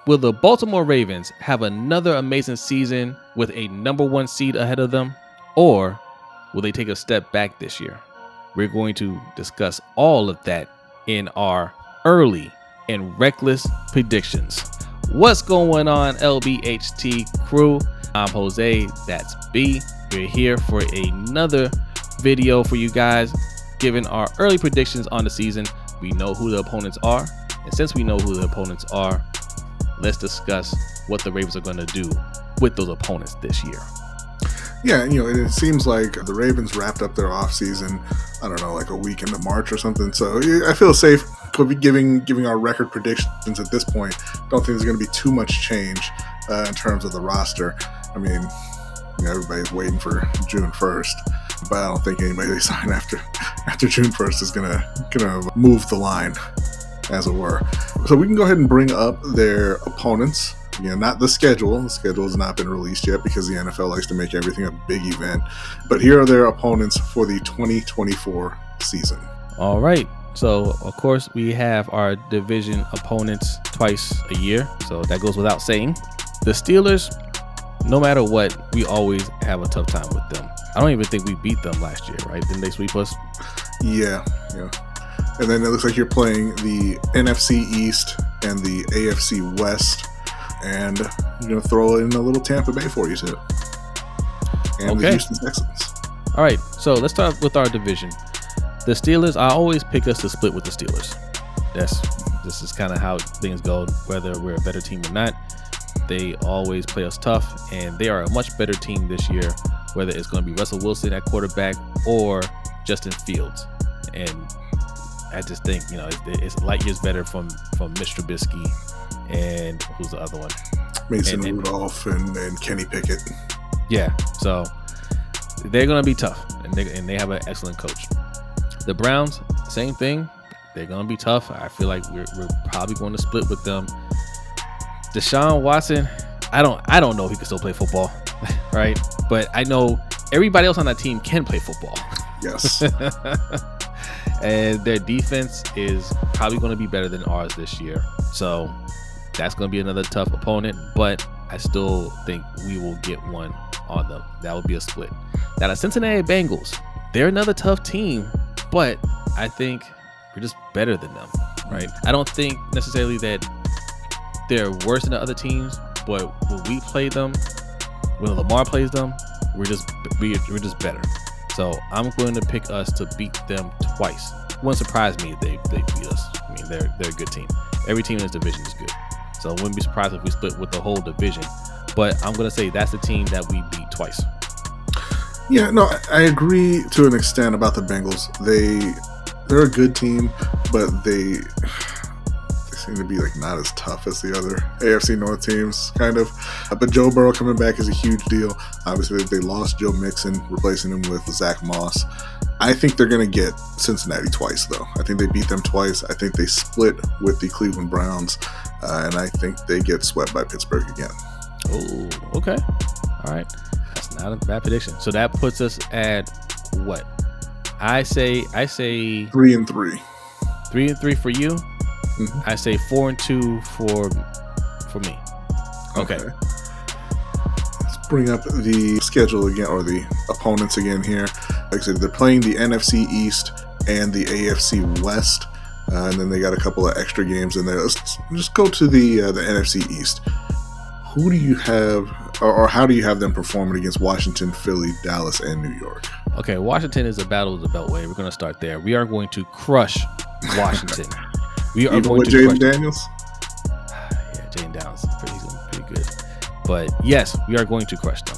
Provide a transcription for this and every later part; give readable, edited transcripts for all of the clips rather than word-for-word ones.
Will the Baltimore Ravens have another amazing season with a number 1 seed ahead of them, or will they take a step back this year? We're going to discuss all of that in our early and reckless predictions. What's going on, LBHT crew? I'm Jose, that's B. We're here for another video for you guys, giving our early predictions on the season. We know who the opponents are, and since we know who the opponents are, let's discuss what the Ravens are going to do with those opponents this year. Yeah, it seems like the Ravens wrapped up their offseason, I don't know, like a week into March or something. So I feel safe giving our record predictions at this point. Don't think there's going to be too much change in terms of the roster. I mean, everybody's waiting for June 1st, but I don't think anybody they sign after June 1st is gonna move the line, as it were. So we can go ahead and bring up their opponents. Not the schedule. The schedule has not been released yet because the NFL likes to make everything a big event. But here are their opponents for the 2024 season. All right. So, of course, we have our division opponents twice a year. So that goes without saying. The Steelers, no matter what, we always have a tough time with them. I don't even think we beat them last year, right? Didn't they sweep us? Yeah. And then it looks like you're playing the NFC East and the AFC West. And you're going to throw in a little Tampa Bay for you, too. And the Houston Texans. All right, so let's start with our division. The Steelers, I always pick us to split with the Steelers. This is kind of how things go, whether we're a better team or not. They always play us tough, and they are a much better team this year, whether it's going to be Russell Wilson at quarterback or Justin Fields. And I just think, it's light years better from Mitch Trubisky. And who's the other one? Mason Rudolph and Kenny Pickett. Yeah, so they're going to be tough, and they have an excellent coach. The Browns, same thing. They're going to be tough. I feel like we're probably going to split with them. Deshaun Watson, I don't know if he can still play football, right? But I know everybody else on that team can play football. Yes. And their defense is probably going to be better than ours this year. So that's going to be another tough opponent, but I still think we will get one on them. That would be a split. Now, the Cincinnati Bengals, they're another tough team, but I think we're just better than them, right? I don't think necessarily that they're worse than the other teams, but when we play them, when Lamar plays them, we're just better. So I'm going to pick us to beat them twice. It wouldn't surprise me if they beat us. I mean, they're a good team. Every team in this division is good. So I wouldn't be surprised if we split with the whole division. But I'm going to say that's the team that we beat twice. Yeah, no, I agree to an extent about the Bengals. They're a good team, but they seem to be not as tough as the other AFC North teams, kind of. But Joe Burrow coming back is a huge deal. Obviously, they lost Joe Mixon, replacing him with Zach Moss. I think they're going to get Cincinnati twice, though. I think they beat them twice. I think they split with the Cleveland Browns, and I think they get swept by Pittsburgh again. Oh, okay. All right. That's not a bad prediction. So that puts us at what? I say 3-3. 3-3 for you. Mm-hmm. I say 4-2 for me. Okay. Let's bring up the schedule again, or the opponents again here. Like I said, they're playing the NFC East and the AFC West, and then they got a couple of extra games in there. Let's just go to the NFC East. Who do you have, or how do you have them performing against Washington, Philly, Dallas, and New York? Okay, Washington is a battle of the Beltway. We're going to start there. We are going to crush Washington. We are Even going with to Jaden Daniels? Yeah, Jaden Daniels is pretty good. But yes, we are going to crush them.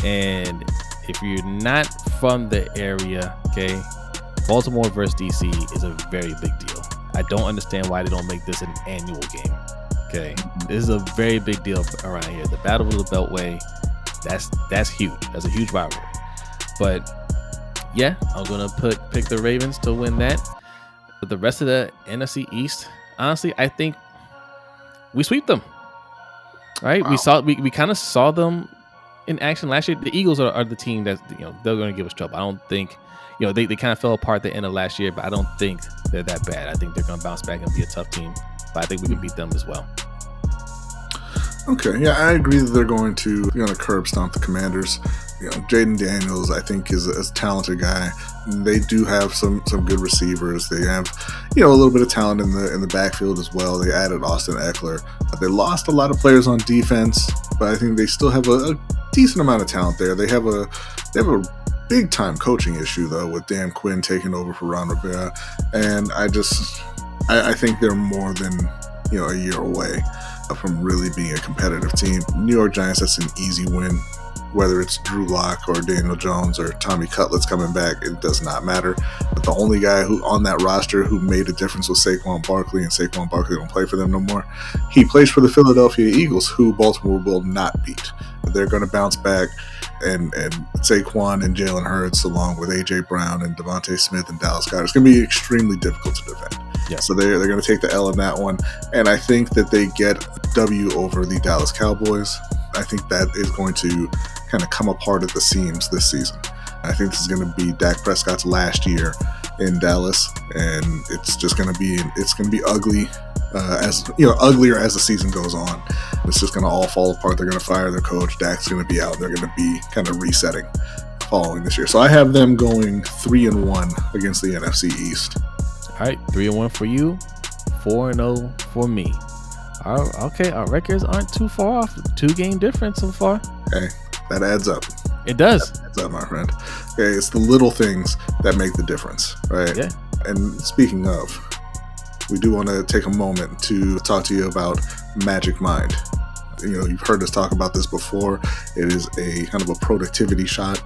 And if you're not from the area, okay, Baltimore versus DC is a very big deal. I don't understand why they don't make this an annual game. Okay, this is a very big deal around here. The Battle of the Beltway, that's huge. That's a huge rivalry. But yeah, I'm gonna pick the Ravens to win that. But the rest of the NFC East, honestly, I think we sweep them. Right? Wow. We kind of saw them in action last year. The Eagles are the team that they're going to give us trouble. I don't think they kind of fell apart at the end of last year, but I don't think they're that bad. I think they're going to bounce back and be a tough team. But I think we can beat them as well. Okay, yeah, I agree that they're going to curb stomp the Commanders. Jaden Daniels, I think, is a talented guy. They do have some good receivers. They have a little bit of talent in the backfield as well. They added Austin Eckler. They lost a lot of players on defense, but I think they still have a decent amount of talent there. They have a big time coaching issue though, with Dan Quinn taking over for Ron Rivera, and I think they're more than a year away from really being a competitive team. New York Giants, that's an easy win. Whether it's Drew Lock or Daniel Jones or Tommy Cutlets coming back, it does not matter. But the only guy who on that roster who made a difference was Saquon Barkley, and Saquon Barkley don't play for them no more. He plays for the Philadelphia Eagles, who Baltimore will not beat. They're going to bounce back, and Saquon and Jalen Hurts, along with A.J. Brown and Devontae Smith and Dallas Goedert, it's going to be extremely difficult to defend. Yeah. So they're going to take the L in that one, and I think that they get a W over the Dallas Cowboys. I think that is going to kind of come apart at the seams this season. I think this is going to be Dak Prescott's last year in Dallas, and it's going to be ugly, uglier as the season goes on. It's just going to all fall apart. They're going to fire their coach. Dak's going to be out. They're going to be kind of resetting following this year. So I have them going 3-1 against the NFC East. All right, 3-1 for you, 4-0 for me. Our records aren't too far off. 2-game difference so far. Okay, that adds up. It does. That adds up, my friend. Okay, it's the little things that make the difference, right? Yeah. And speaking of, we do want to take a moment to talk to you about Magic Mind. You've heard us talk about this before. It is a kind of a productivity shot.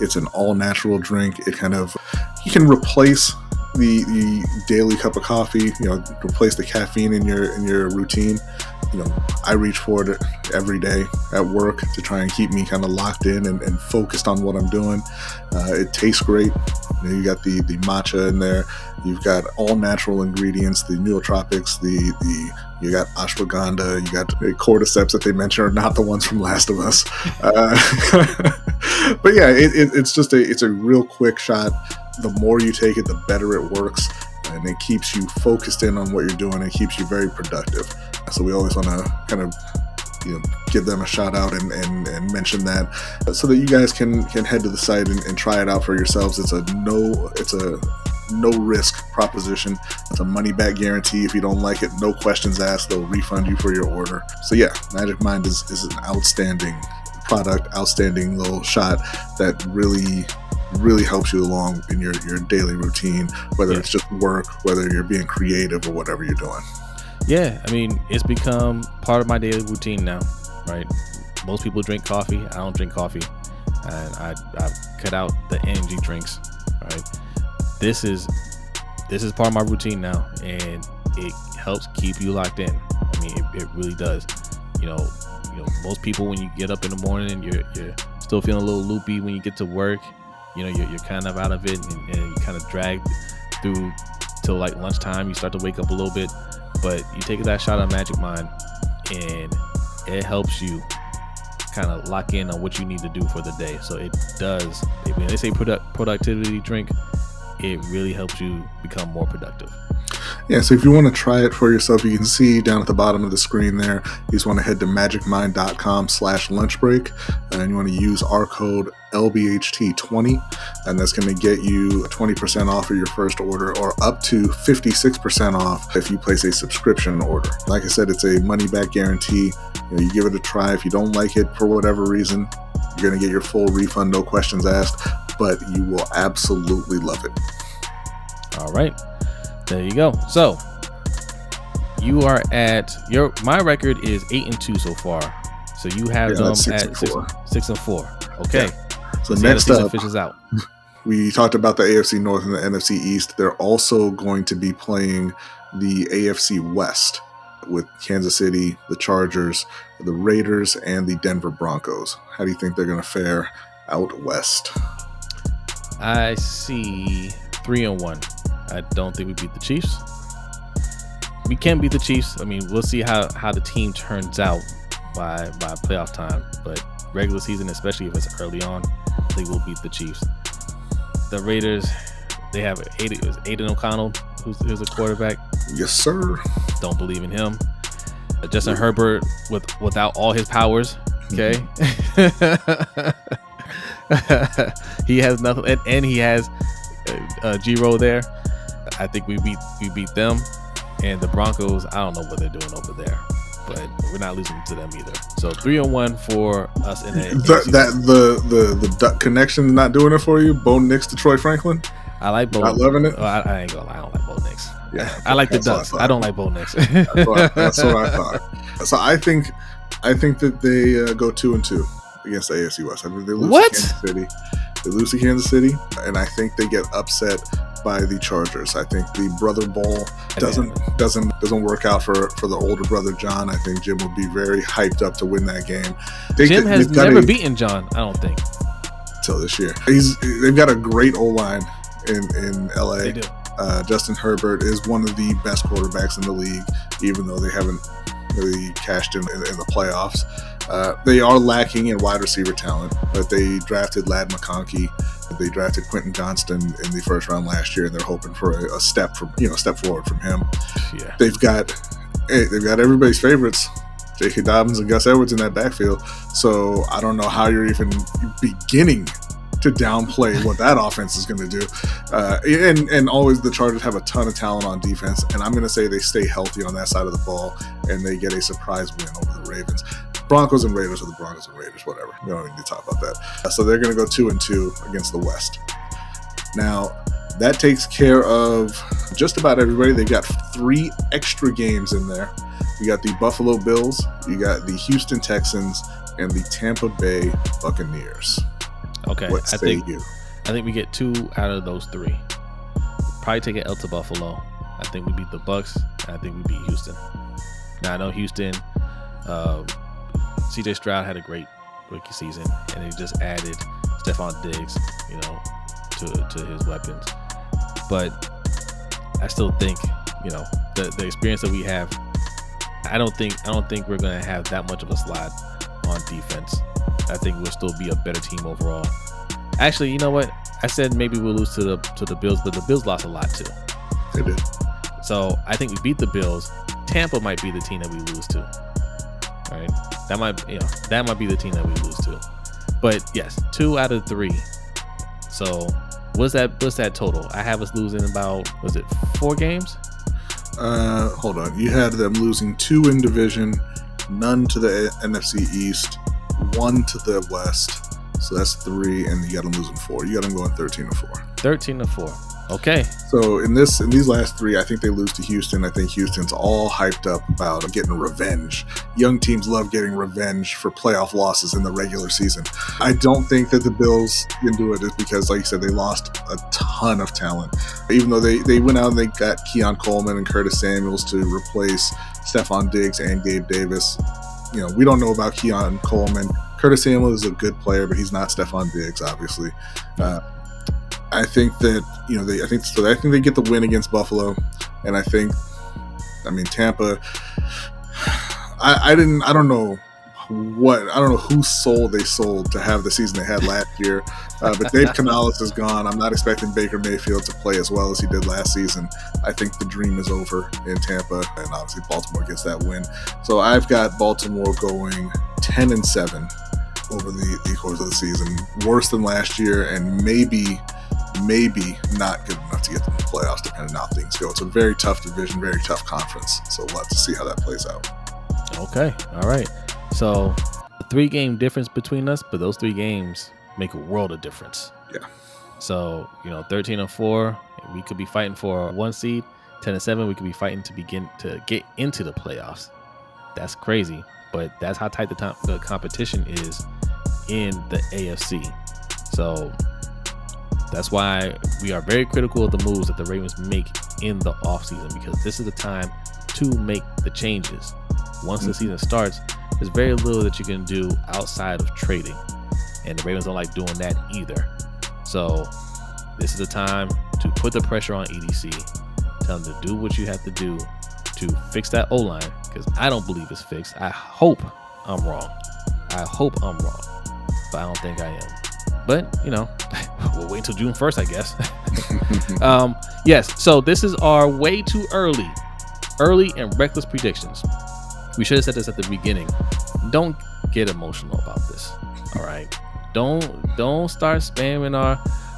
It's an all-natural drink. You can replace the daily cup of coffee, replace the caffeine in your routine. I reach for it every day at work to try and keep me kind of locked in and focused on what I'm doing. It tastes great. You got the matcha in there. You've got all natural ingredients, the nootropics, you got ashwagandha, you got the cordyceps that they mentioned are not the ones from Last of Us. But yeah, it's a real quick shot. The more you take it, the better it works, and it keeps you focused in on what you're doing. It keeps you very productive. So we always want to kind of give them a shout out and mention that, so that you guys can head to the site and try it out for yourselves. It's a no risk proposition. It's a money back guarantee. If you don't like it, no questions asked. They'll refund you for your order. So yeah, Magic Mind is an outstanding product, outstanding little shot that really helps you along in your daily routine, whether it's just work, whether you're being creative, or whatever you're doing. Yeah, I mean, it's become part of my daily routine now, right? Most people drink coffee. I don't drink coffee, and I've cut out the energy drinks, right? This is part of my routine now, and it helps keep you locked in. I mean, it really does. Most people, when you get up in the morning and you're still feeling a little loopy when you get to work, you're kind of out of it, and you kind of drag through till like lunchtime. You start to wake up a little bit, but you take that shot of Magic Mind, and it helps you kind of lock in on what you need to do for the day. So it does. When they say productivity drink, it really helps you become more productive. Yeah, so if you want to try it for yourself, you can see down at the bottom of the screen there, you just want to head to magicmind.com/lunchbreak, and you want to use our code LBHT20, and that's going to get you 20% off of your first order, or up to 56% off if you place a subscription order. Like I said, it's a money back guarantee. You give it a try. If you don't like it for whatever reason, you're going to get your full refund, no questions asked, but you will absolutely love it. All right. There you go. So you are at my record is 8-2 so far. So you have them at 6-4. Okay. Yeah. So next up, fishes out. We talked about the AFC North and the NFC East. They're also going to be playing the AFC West with Kansas City, the Chargers, the Raiders, and the Denver Broncos. How do you think they're going to fare out west? I see 3-1. I don't think we beat the Chiefs. We can beat the Chiefs. I mean, we'll see how the team turns out by playoff time. But regular season, especially if it's early on, I think we'll beat the Chiefs. The Raiders, they have Aiden O'Connell, who's a quarterback. Yes, sir. Don't believe in him. Justin Herbert without all his powers. Okay. He has nothing, and he has G-Roll there. I think we beat them, and the Broncos. I don't know what they're doing over there, but we're not losing to them either. So 3-1 for us in the Duck connection not doing it for you. Bo Nix to Troy Franklin. I like Bo. Not loving it. Oh, I ain't gonna lie. I don't like Bo Nix. Yeah, I like the Ducks. I don't like Bo Nix. That's what I thought. So I think that they go 2-2 against the AFC West. I think they lose to Kansas City. They lose to Kansas City, and I think they get upset by the Chargers. I think the brother ball doesn't work out for the older brother John. I think Jim will be very hyped up to win that game. Jim has never beaten John, I don't think, till this year. They've got a great O-line in LA. They do. Justin Herbert is one of the best quarterbacks in the league, even though they haven't really cashed in the playoffs. They are lacking in wide receiver talent, but they drafted Ladd McConkey. They drafted Quentin Johnston in the first round last year, and they're hoping for a step forward from him. Yeah, they've got everybody's favorites, J.K. Dobbins and Gus Edwards in that backfield. So I don't know how you're even beginning to downplay what that offense is going to do. And always the Chargers have a ton of talent on defense, and I'm going to say they stay healthy on that side of the ball, and they get a surprise win over the Ravens. Broncos and Raiders, or the Broncos and Raiders, whatever. We don't even need to talk about that. So they're going to go 2-2 against the West. Now, that takes care of just about everybody. They got 3 extra games in there. You got the Buffalo Bills, you got the Houston Texans, and the Tampa Bay Buccaneers. Okay, I think we get 2 out of those 3. Probably take an L to Buffalo. I think we beat the Bucs, and I think we beat Houston. Now I know Houston. CJ Stroud had a great rookie season, and they just added Stephon Diggs, to his weapons. But I still think, the experience that we have. I don't think we're going to have that much of a slide on defense. I think we'll still be a better team overall. Actually, you know what? I said maybe we'll lose to the Bills, but the Bills lost a lot too. They did. So I think we beat the Bills. Tampa might be the team that we lose to. All right, that might be the team that we lose to. But yes, 2 out of 3. So what's that total? I have us losing about, was it 4 games? Hold on. You had them losing 2 in division, none to the NFC East, 1 to the West. So that's 3, and you got them losing 4. You got them going 13-4. 13-4. Okay. So in these last 3, I think they lose to Houston. I think Houston's all hyped up about getting revenge. Young teams love getting revenge for playoff losses in the regular season. I don't think that the Bills can do it, is because, like you said, they lost a ton of talent. Even though they went out and they got Keon Coleman and Curtis Samuels to replace Stephon Diggs and Gabe Davis. We don't know about Keon Coleman. Curtis Samuel is a good player, but he's not Stephon Diggs, obviously. I think that I think they get the win against Buffalo, and Tampa. I don't know whose soul they sold to have the season they had last year, but Dave Canales is gone. I'm not expecting Baker Mayfield to play as well as he did last season. I think the dream is over in Tampa, and obviously Baltimore gets that win. So I've got Baltimore going 10-7 over the course of the season, worse than last year, and maybe not good enough to get them to the playoffs, depending on how things go. It's a very tough division, very tough conference, so we'll have to see how that plays out. Okay, all right. So a 3-game difference between us, but those 3 games make a world of difference. Yeah. So 13-4, we could be fighting for a 1 seed. 10-7, we could be fighting to begin to get into the playoffs. That's crazy, but that's how tight the competition is in the AFC. So that's why we are very critical of the moves that the Ravens make in the offseason, because this is the time to make the changes. Once the season starts, there's very little that you can do outside of trading, and the Ravens don't like doing that either. So this is the time to put the pressure on EDC. Tell them to do what you have to do to fix that O-line, because I don't believe it's fixed. I hope I'm wrong, but I don't think I am. But, we'll wait until June 1st, I guess. Yes, so this is our way too early and reckless predictions. we should have said this at the beginning. Don't get emotional about this. All right. Don't start spamming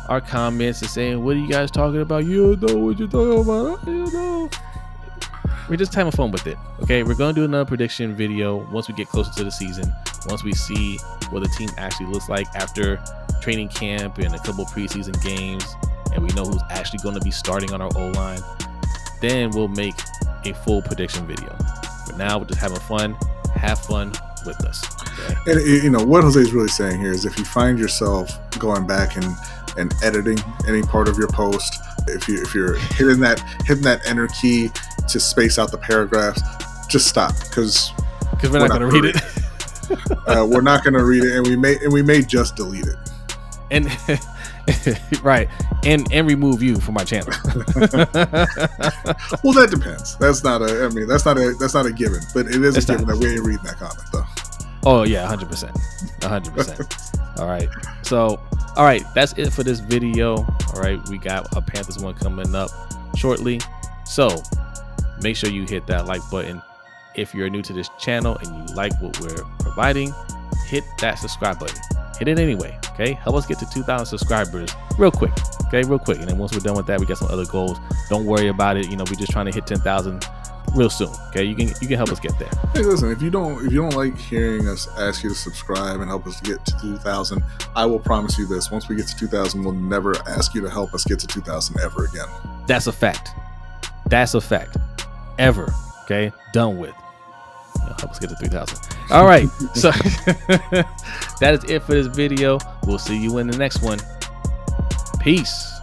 our comments and saying, what are you guys talking about? You know what you're talking about. You know. We're just having fun with it. Okay. We're going to do another prediction video once we get closer to the season. Once we see what the team actually looks like after training camp and a couple preseason games, and we know who's actually going to be starting on our O-line, then we'll make a full prediction video. For now, we're just having fun. Have fun with us. Okay? And what Jose is really saying here is, if you find yourself going back and editing any part of your post, if you're hitting that enter key to space out the paragraphs, just stop, because we're not going to read it. We're not going to read it, and we may just delete it. And right, and remove you from our channel. Well, that depends. That's not a given, but it is a given that we ain't reading that comment though. Oh yeah, 100%. All right. So, all right, that's it for this video. All right, we got a Panthers one coming up shortly. So, make sure you hit that like button. If you're new to this channel and you like what we're providing, hit that subscribe button. Hit it anyway, okay? Help us get to 2,000 subscribers real quick, okay? Real quick. And then once we're done with that, we got some other goals. Don't worry about it. We're just trying to hit 10,000 real soon, okay? You can help us get there. Hey, listen, if you don't like hearing us ask you to subscribe and help us to get to 2,000, I will promise you this: once we get to 2,000, we'll never ask you to help us get to 2,000 ever again. That's a fact. Ever, okay? Done with. Help us get to 3,000. All right. So that is it for this video. We'll see you in the next one. Peace.